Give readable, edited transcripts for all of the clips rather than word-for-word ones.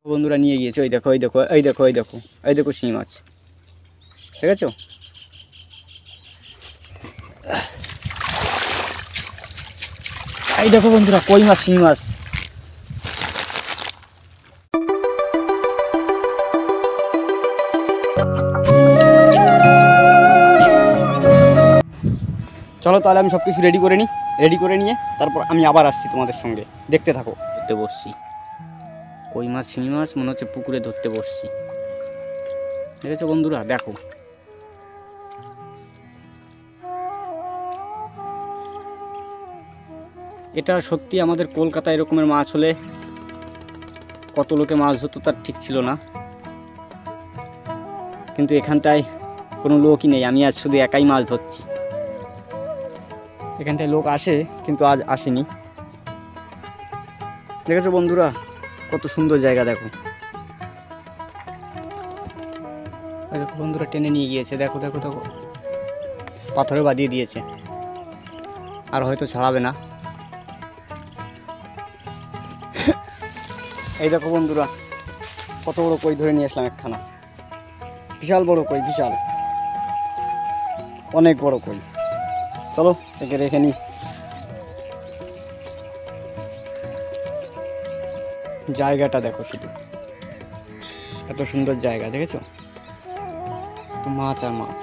বন্ধুরা নিয়ে গিয়েছে, ওই দেখো ওই দেখো এই দেখো এই দেখো এই দেখো শিঙি মাছ, ঠিক আছে। এই দেখো বন্ধুরা কই মাছ, শিঙি মাছ। চলো তাহলে আমি সব কিছু রেডি করে নিই, রেডি করে নিয়ে তারপর আমি আবার আসছি তোমাদের সঙ্গে, দেখতে থাকো। ধরতে বসছি কই মাছ, শিঙি মাছ, মনে হচ্ছে পুকুরে ধরতে বসছি, ঠিক আছে বন্ধুরা। দেখো এটা সত্যি আমাদের কলকাতায় এরকমের মাছ হলে কত লোকে মাছ ধরতো তার ঠিক ছিল না, কিন্তু এখানটায় কোনো লোকই নেই, আমি আজ শুধু একাই মাছ ধরছি। এখানটায় লোক আসে কিন্তু আজ আসেনি, দেখেছো বন্ধুরা কত সুন্দর জায়গা। দেখো দেখো বন্ধুরা টেনে নিয়ে গিয়েছে, দেখো দেখো দেখো পাথরে বাঁধিয়ে দিয়েছে, আর হয়তো ছাড়াবে না। এই দেখো বন্ধুরা কত বড় কই ধরে নিয়ে আসলাম একখানা, বিশাল বড় কই, বিশাল অনেক বড় কই। চলো একে রেখে নিই। জায়গাটা দেখো শুধু, এত সুন্দর জায়গা, দেখেছো তো মাছ আর মাছ।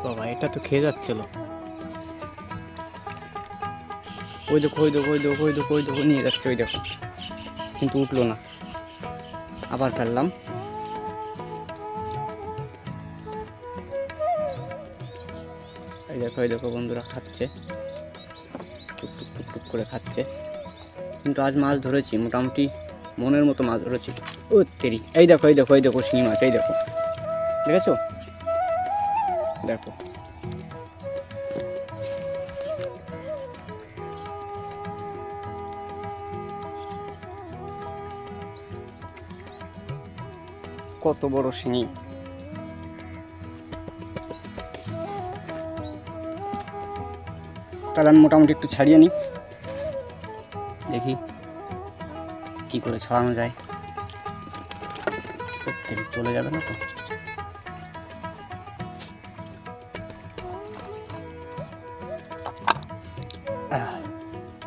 বাবা এটা তো খেয়ে যাচ্ছিল, ওই দেখো ওই দেখো ওই দেখো ওই দেখো ওই দেখো নিয়ে যাচ্ছে, ওই দেখো কিন্তু উঠলো না, আবার ফেললাম। এই দেখো বন্ধুরা খাচ্ছে, টুক টুক টুক টুক করে খাচ্ছে, কিন্তু আজ মাছ ধরেছি মোটামুটি মনের মতো মাছ ধরেছি। ও তেরি, এই দেখো এই দেখো এই দেখো শিঙি মাছ, এই দেখো দেখেছো, দেখো কত বড় শিঙি। তাহলে আমি মোটামুটি একটু ছাড়িয়ে নিই, দেখি কি করে ছাড়ানো যায়, চলে যাবে না তো।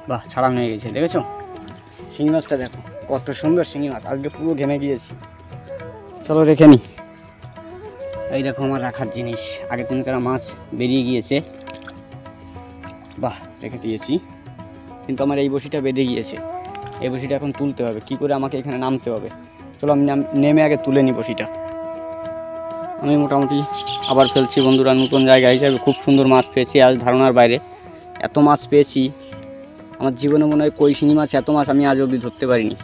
বাহ ছাড়ানো হয়ে গেছে, দেখেছো শিঙি মাছটা, দেখো কত সুন্দর শিঙি মাছ, আজকে পুরো ঘেমে গিয়েছি। চলো রেখে নিই। এই দেখো আমার রাখার জিনিস, আগের দিনকার মাছ বেরিয়ে গিয়েছে, বাহ রেখে দিয়েছি, কিন্তু আমার এই বসিটা বেঁধে গিয়েছে, এই বসিটা এখন তুলতে হবে, কি করে আমাকে এখানে নামতে হবে। চলো আমি নেমে আগে তুলে নিই বসিটা। আমি মোটামুটি আবার ফেলছি বন্ধুরা, নতুন জায়গা হিসাবে খুব সুন্দর মাছ পেয়েছি আজ, ধারণার বাইরে এত মাছ পেয়েছি আমার জীবনে, মনে হয় কই শিঙি মাছ এত মাছ আমি আজ অবধি ধরতে পারিনি,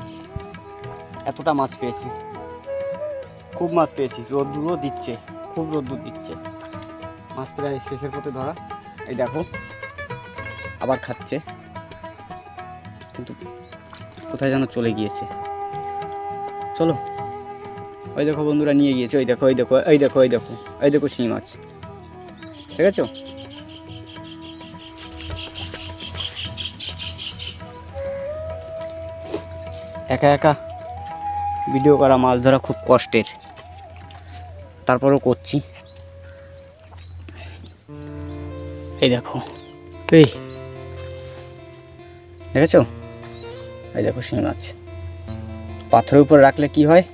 এতটা মাছ পেয়েছি, খুব মাছ পেয়েছি। রোদ্দুরও দিচ্ছে, খুব রোদ্দুর দিচ্ছে, মাছ প্রায় শেষের পথে ধরা। এই দেখো আবার খাচ্ছে, কিন্তু কোথায় যেন চলে গিয়েছে। চলো ওই দেখো বন্ধুরা নিয়ে গিয়েছে, ওই দেখো ওই দেখো এই দেখো এই দেখো এই দেখো শিঙি মাছ, ঠিক আছে। একা একা ভিডিও করা, মাছ ধরা খুব কষ্টের, তারপরেও করছি। এই দেখো, এই দেখেছো, এই দেখো শিঙি মাছ। পাথরের উপর রাখলে কি হয়,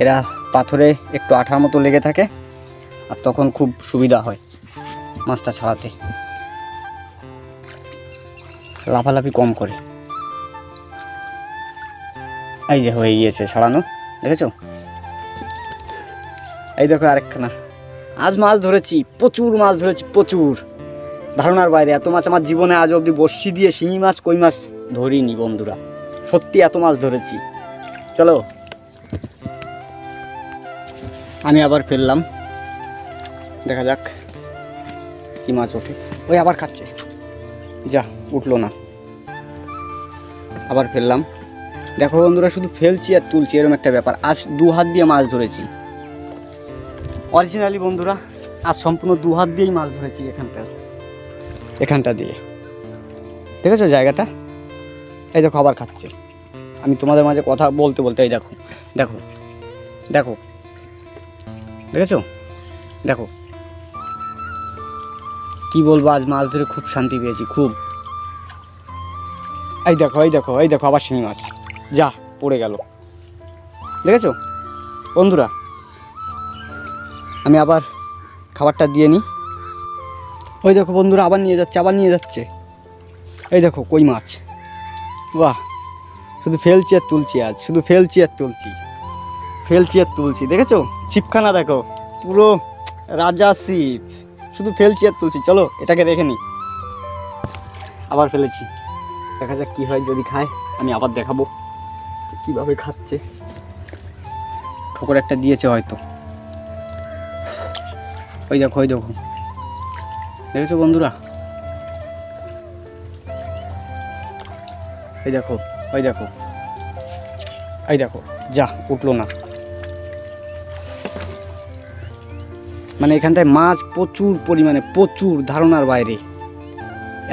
এরা পাথরে একটু আঠার মতো লেগে থাকে, আর তখন খুব সুবিধা হয় মাছটা ছাড়াতে, লাফালাফি কম করে। এই যে হয়ে গিয়েছে ছাড়ানো, দেখেছো। এই দেখো আরেকখানা, আজ মাছ ধরেছি, প্রচুর মাছ ধরেছি, প্রচুর, ধারণার বাইরে। এত মাছ আমার জীবনে আজ অবধি বড়শি দিয়ে শিঙি মাছ কই মাছ ধরিনি বন্ধুরা, সত্যি এত মাছ ধরেছি। চলো আমি আবার ফেললাম, দেখা যাক কি মাছ ওঠে। ওই আবার খাচ্ছে, যা উঠলো না, আবার ফেললাম। দেখো বন্ধুরা শুধু ফেলছি আর তুলছি, এরকম একটা ব্যাপার। আজ 2 হাত দিয়ে মাছ ধরেছি, অরিজিনালি বন্ধুরা আজ সম্পূর্ণ 2 হাত দিয়েই মাছ ধরেছি এখানটা দিয়ে। দেখেছো জায়গাটা? এই দেখো আবার খাচ্ছে। আমি তোমাদের মাঝে কথা বলতে বলতে এই দেখো দেখো দেখো, দেখেছো? দেখো কি বলবো, আজ মাছ ধরে খুব শান্তি পেয়েছি, খুব। এই দেখো এই দেখো এই দেখো আবার শিঙি মাছ, যা পড়ে গেল। দেখেছো বন্ধুরা? আমি আবার খাবারটা দিয়ে নিই। ওই দেখো বন্ধুরা আবার নিয়ে যাচ্ছে। এই দেখো কই মাছ, বাহ! শুধু ফেলছি আর তুলছি, আজ শুধু ফেলছি আর তুলছি। দেখেছো ছিপখানা? দেখো পুরো রাজা ছিপ, শুধু ফেলছি আর তুলছি। চলো এটাকে রেখে নিই। আবার ফেলেছি, দেখা যাক কি হয়। যদি খায় আমি আবার দেখাবো কিভাবে খাচ্ছে। ঠোকর একটা দিয়েছে হয়তো। ওই দেখো দেখেছো বন্ধুরা? এই দেখো যা উঠলো না। মানে এখানটায় মাছ প্রচুর পরিমাণে, প্রচুর ধারণার বাইরে।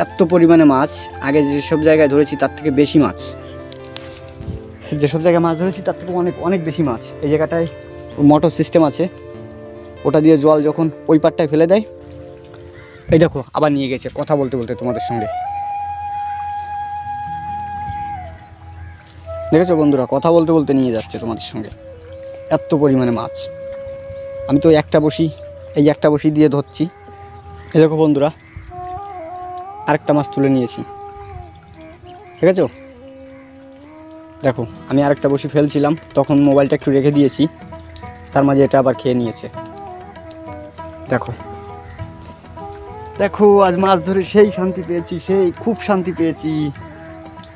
এত পরিমাণে মাছ, আগে যেসব জায়গায় ধরেছি তার থেকে বেশি মাছ। যেসব জায়গায় মাছ ধরেছি তার থেকে অনেক বেশি মাছ। এই জায়গাটায় মোটর সিস্টেম আছে, ওটা দিয়ে জল যখন ওই পাটটায় ফেলে দেয়। এই দেখো আবার নিয়ে গেছে কথা বলতে বলতে তোমাদের সঙ্গে। দেখেছো বন্ধুরা? কথা বলতে বলতে নিয়ে যাচ্ছে তোমাদের সঙ্গে, এত পরিমাণে মাছ। আমি তো একটা বসি দিয়ে ধরছি। এই দেখো বন্ধুরা আরেকটা মাছ তুলে নিয়েছি। ঠিক আছে? দেখো আমি আরেকটা বসি ফেলছিলাম, তখন মোবাইলটা একটু রেখে দিয়েছি, তার মাঝে এটা আবার খেয়ে নিয়েছে। দেখো আজ মাছ ধরে সেই শান্তি পেয়েছি, খুব শান্তি পেয়েছি।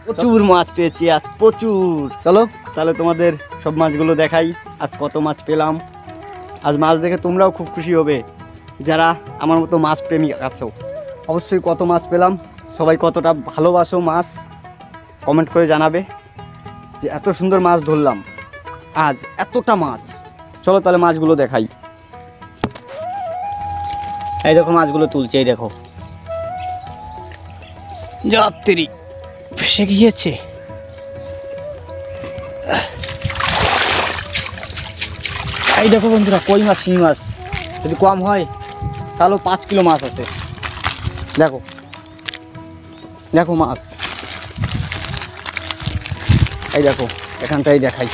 প্রচুর মাছ পেয়েছি আজ, প্রচুর। চলো তাহলে তোমাদের সব মাছগুলো দেখাই, আজ কত মাছ পেলাম। আজ মাছ দেখে তোমরাও খুব খুশি হবে, যারা আমার মতো মাছ প্রেমিক আছো। অবশ্যই কত মাছ পেলাম, সবাই কতটা ভালোবাসো মাছ, কমেন্ট করে জানাবে যে এত সুন্দর মাছ ধরলাম আজ, এতটা মাছ। চলো তাহলে মাছগুলো দেখাই। এই দেখো মাছগুলো তুলছে, এই দেখো যাত্রী ফেসে গিয়েছে। এই দেখো বন্ধুরা কই মাছ, শিঙি মাছ। যদি কম হয় তাহলেও 5 কিলো মাছ আছে। দেখো দেখো মাছ, এই দেখো এখানটাই দেখাই।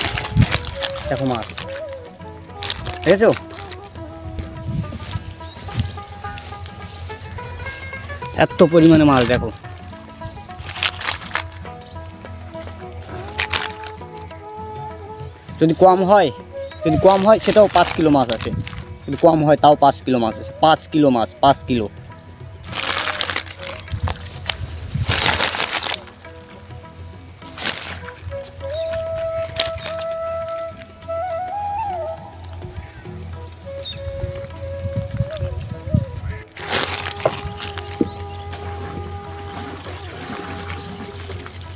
দেখো মাছ, দেখেছো? এত পরিমাণে মাছ দেখো। যদি কম হয় সেটাও 5 কিলো মাছ আছে। যদি কম হয় তাও 5 কিলো মাছ আছে। 5 কিলো মাছ, 5 কিলো।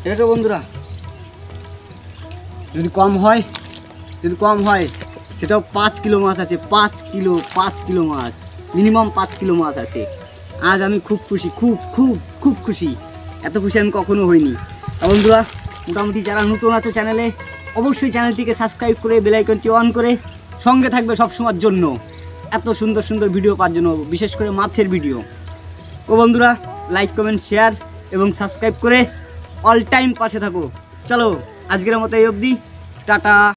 দেখেছো বন্ধুরা? যদি কম হয় সেটাও 5 কিলো মাছ আছে। 5 কিলো মাছ, মিনিমাম 5 কিলো মাছ আছে। আজ আমি খুব খুশি, খুব খুশি। এত খুশি আমি কখনো হইনি। বন্ধুরা মোটামুটি যারা নতুন আছো চ্যানেলে, অবশ্যই চ্যানেলটিকে সাবস্ক্রাইব করে বেল আইকনটি অন করে সঙ্গে থাকবে সবসময়ের জন্য, এত সুন্দর সুন্দর ভিডিও পাওয়ার জন্য, বিশেষ করে মাছের ভিডিও। ও বন্ধুরা লাইক কমেন্ট শেয়ার এবং সাবস্ক্রাইব করে অল টাইম পাশে থাকো। চলো আজকের মতো এই অবধি, টাটা।